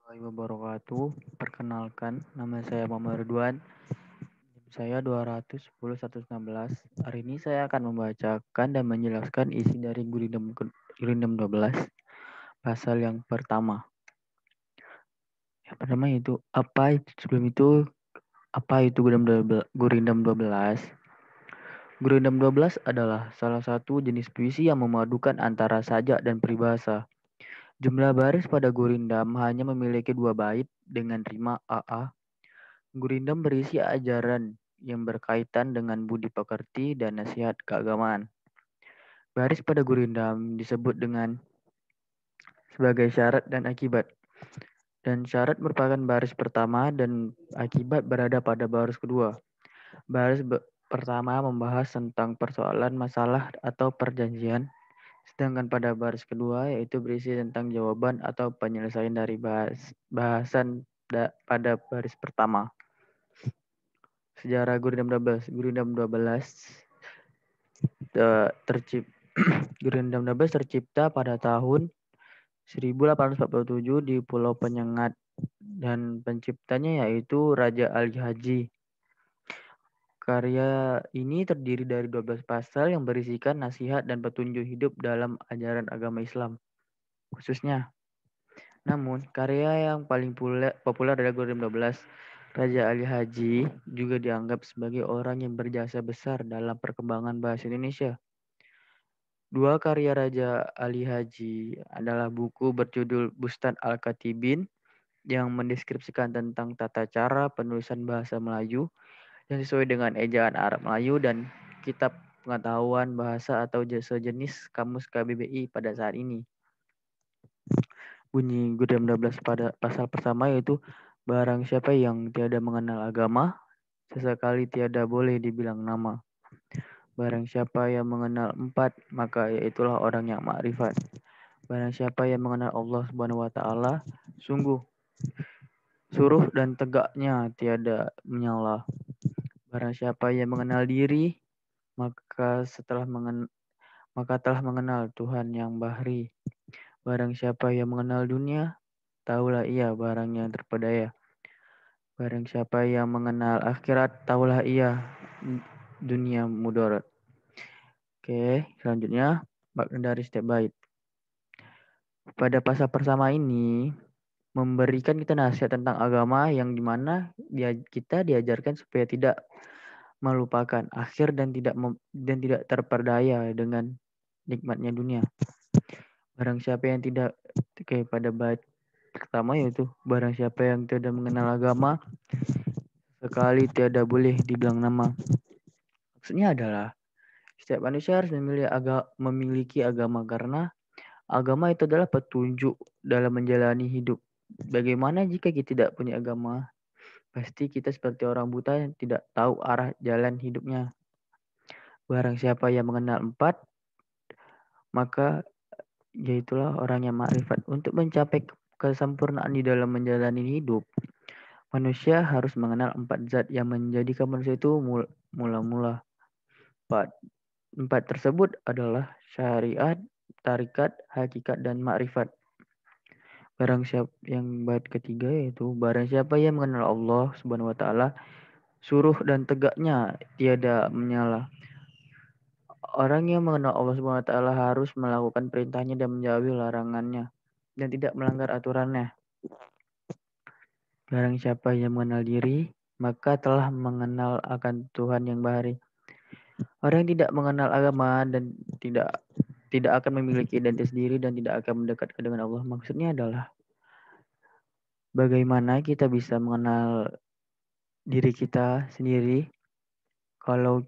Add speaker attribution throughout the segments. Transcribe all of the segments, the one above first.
Speaker 1: Warahmatullahi wabarakatuh. Perkenalkan, nama saya Muhammad Ridwan. Saya 210 Hari ini saya akan membacakan dan menjelaskan isi dari Gurindam 12, pasal yang pertama. Yang pertama itu apa itu Gurindam 12? Gurindam 12 adalah salah satu jenis puisi yang memadukan antara sajak dan peribahasa. Jumlah baris pada Gurindam hanya memiliki 2 bait dengan rima AA. Gurindam berisi ajaran yang berkaitan dengan budi pekerti dan nasihat keagamaan. Baris pada Gurindam disebut dengan sebagai syarat dan akibat. Dan syarat merupakan baris pertama dan akibat berada pada baris kedua. Pertama membahas tentang persoalan masalah atau perjanjian, sedangkan pada baris kedua yaitu berisi tentang jawaban atau penyelesaian dari bahasan pada baris pertama. Sejarah Gurindam 12. Gurindam 12 tercipta pada tahun 1847 di Pulau Penyengat dan penciptanya yaitu Raja Ali Haji. Karya ini terdiri dari 12 pasal yang berisikan nasihat dan petunjuk hidup dalam ajaran agama Islam khususnya. Namun, karya yang paling populer adalah Gurindam 12. Raja Ali Haji juga dianggap sebagai orang yang berjasa besar dalam perkembangan bahasa Indonesia. Dua karya Raja Ali Haji adalah buku berjudul Bustan Al-Katibin yang mendeskripsikan tentang tata cara penulisan bahasa Melayu yang sesuai dengan ejaan Arab Melayu dan kitab pengetahuan bahasa atau sejenis kamus KBBI pada saat ini. Bunyi Gurindam 12 pada pasal pertama yaitu barang siapa yang tiada mengenal agama, sesekali tiada boleh dibilang nama. Barang siapa yang mengenal 4, maka iaitulah orang yang makrifat. Barang siapa yang mengenal Allah Subhanahu wa taala, sungguh suruh dan tegaknya tiada menyala. Barang siapa yang mengenal diri, maka telah mengenal Tuhan yang bahri. Barang siapa yang mengenal dunia, tahulah ia barang yang terpedaya. Barang siapa yang mengenal akhirat, tahulah ia dunia mudarat. Oke, selanjutnya makna dari setiap bait. Pada pasal pertama ini memberikan kita nasihat tentang agama yang dimana kita diajarkan supaya tidak melupakan akhir dan tidak terperdaya dengan nikmatnya dunia. Barang siapa yang tidak pada bait pertama yaitu barang siapa yang tidak mengenal agama sekali tiada boleh dibilang nama. Maksudnya adalah setiap manusia harus memiliki agama karena agama itu adalah petunjuk dalam menjalani hidup. Bagaimana jika kita tidak punya agama? Pasti kita seperti orang buta yang tidak tahu arah jalan hidupnya. Barang siapa yang mengenal 4, maka yaitulah orang yang makrifat. Untuk mencapai kesempurnaan di dalam menjalani hidup, manusia harus mengenal 4 zat yang menjadikan manusia itu mula-mula. 4 tersebut adalah syariat, tarikat, hakikat, dan makrifat. Barang siapa yang bait ketiga yaitu barang siapa yang mengenal Allah Subhanahu wa taala, suruh dan tegaknya tiada menyala. Orang yang mengenal Allah Subhanahu wa taala harus melakukan perintahnya dan menjauhi larangannya dan tidak melanggar aturannya. Barang siapa yang mengenal diri, maka telah mengenal akan Tuhan yang bahari. Orang yang tidak mengenal agama dan tidak akan memiliki identitas diri dan tidak akan mendekat dengan Allah. Maksudnya adalah bagaimana kita bisa mengenal diri kita sendiri kalau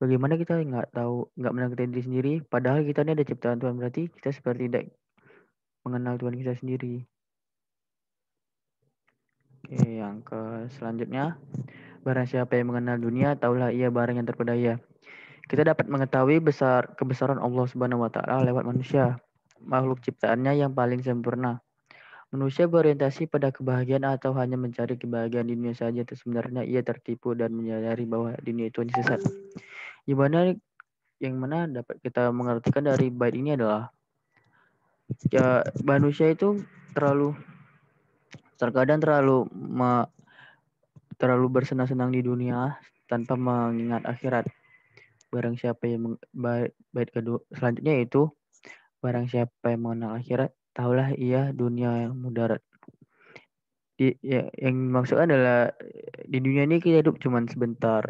Speaker 1: bagaimana kita nggak mengenal diri sendiri padahal kita ini ada ciptaan Tuhan, berarti kita seperti tidak mengenal Tuhan kita sendiri. Oke, yang selanjutnya barang siapa yang mengenal dunia, taulah ia barang yang terpedaya. Kita dapat mengetahui kebesaran Allah Subhanahu wa taala lewat manusia, makhluk ciptaannya yang paling sempurna. Manusia berorientasi pada kebahagiaan atau hanya mencari kebahagiaan di dunia saja. Sebenarnya ia tertipu dan menyadari bahwa dunia itu sesat. Yang mana dapat kita mengartikan dari bait ini adalah ya manusia itu terlalu Terkadang terlalu bersenang-senang di dunia tanpa mengingat akhirat. Barang siapa yang bait kedua selanjutnya itu barang siapa yang mengenal akhirat, taulah ia dunia yang mudarat. Yang maksudnya adalah di dunia ini kita hidup cuma sebentar.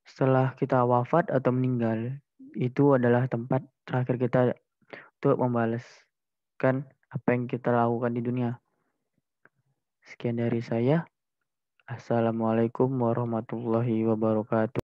Speaker 1: Setelah kita wafat atau meninggal, itu adalah tempat terakhir kita untuk membalaskan apa yang kita lakukan di dunia. Sekian dari saya. Assalamualaikum warahmatullahi wabarakatuh.